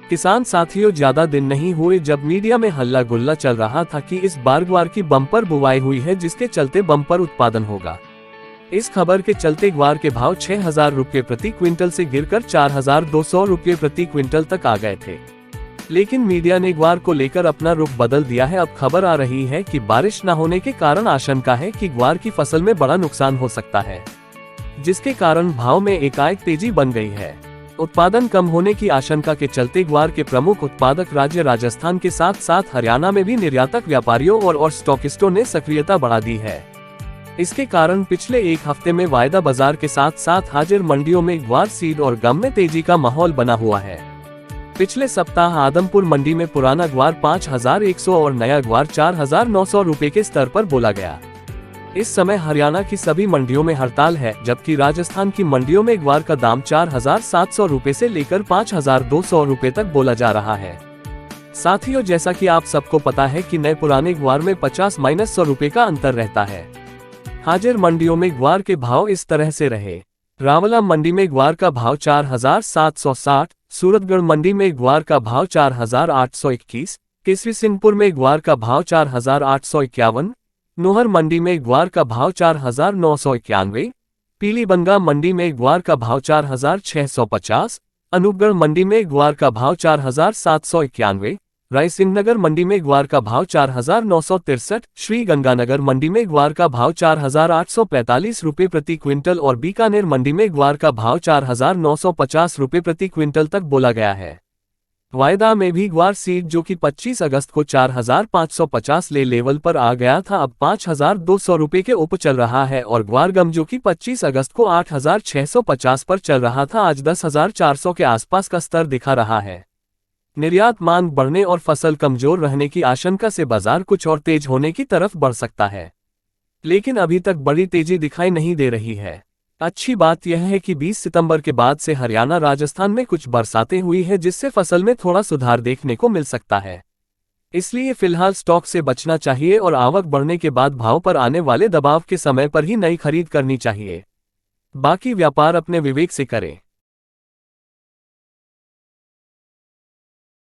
किसान साथियों, ज्यादा दिन नहीं हुए जब मीडिया में हल्ला गुल्ला चल रहा था कि इस बार ग्वार की बम्पर बुवाई हुई है, जिसके चलते बम्पर उत्पादन होगा। इस खबर के चलते ग्वार के भाव 6,000 रुपये प्रति क्विंटल से गिरकर 4,200 रुपये प्रति क्विंटल तक आ गए थे। लेकिन मीडिया ने ग्वार को लेकर अपना रुख बदल दिया है। अब खबर आ रही है कि बारिश न होने के कारण आशंका है कि ग्वार की फसल में बड़ा नुकसान हो सकता है, जिसके कारण भाव में एकाएक तेजी बन गई है। उत्पादन कम होने की आशंका के चलते ग्वार के प्रमुख उत्पादक राज्य राजस्थान के साथ साथ हरियाणा में भी निर्यातक व्यापारियों और स्टॉकिस्टों ने सक्रियता बढ़ा दी है। इसके कारण पिछले एक हफ्ते में वायदा बाजार के साथ साथ हाजिर मंडियों में ग्वार सीड और गम में तेजी का माहौल बना हुआ है। पिछले सप्ताह आदमपुर मंडी में पुराना ग्वार 5,100 और नया ग्वार 4,900 रुपए के स्तर पर बोला गया। इस समय हरियाणा की सभी मंडियों में हड़ताल है, जबकि राजस्थान की मंडियों में ग्वार का दाम 4,700 रुपए से लेकर 5,200 रुपए तक बोला जा रहा है। साथियों, जैसा कि आप सबको पता है कि नए पुराने ग्वार में 50-100 रुपए का अंतर रहता है। हाजिर मंडियों में ग्वार के भाव इस तरह से रहे। रावला मंडी में ग्वार का भाव 4,760, सूरतगढ़ मंडी में ग्वार का भाव 4,821, केसरी सिंहपुर में ग्वार का भाव 4,851, नोहर मंडी में ग्वार का भाव 4,991, पीलीबंगा मंडी में ग्वार का भाव 4,650, अनूपगढ़ मंडी में ग्वार का भाव 4,791, रायसिंहनगर मंडी में ग्वार का भाव 4,963, श्री गंगानगर मंडी में ग्वार का भाव 4,845 रुपये प्रति क्विंटल और बीकानेर मंडी में ग्वार का भाव 4,950 रुपये प्रति क्विंटल तक बोला गया है। वायदा में भी ग्वार सीड, जो कि 25 अगस्त को 4,550 लेवल पर आ गया था, अब 5,200 रुपये के ऊपर चल रहा है और ग्वार गम, जो कि 25 अगस्त को 8,650 पर चल रहा था, आज 10,400 के आसपास का स्तर दिखा रहा है। निर्यात मांग बढ़ने और फसल कमजोर रहने की आशंका से बाजार कुछ और तेज होने की तरफ बढ़ सकता है, लेकिन अभी तक बड़ी तेजी दिखाई नहीं दे रही है। अच्छी बात यह है कि 20 सितंबर के बाद से हरियाणा राजस्थान में कुछ बरसातें हुई है, जिससे फसल में थोड़ा सुधार देखने को मिल सकता है। इसलिए फिलहाल स्टॉक से बचना चाहिए और आवक बढ़ने के बाद भाव पर आने वाले दबाव के समय पर ही नई खरीद करनी चाहिए। बाकी व्यापार अपने विवेक से करें।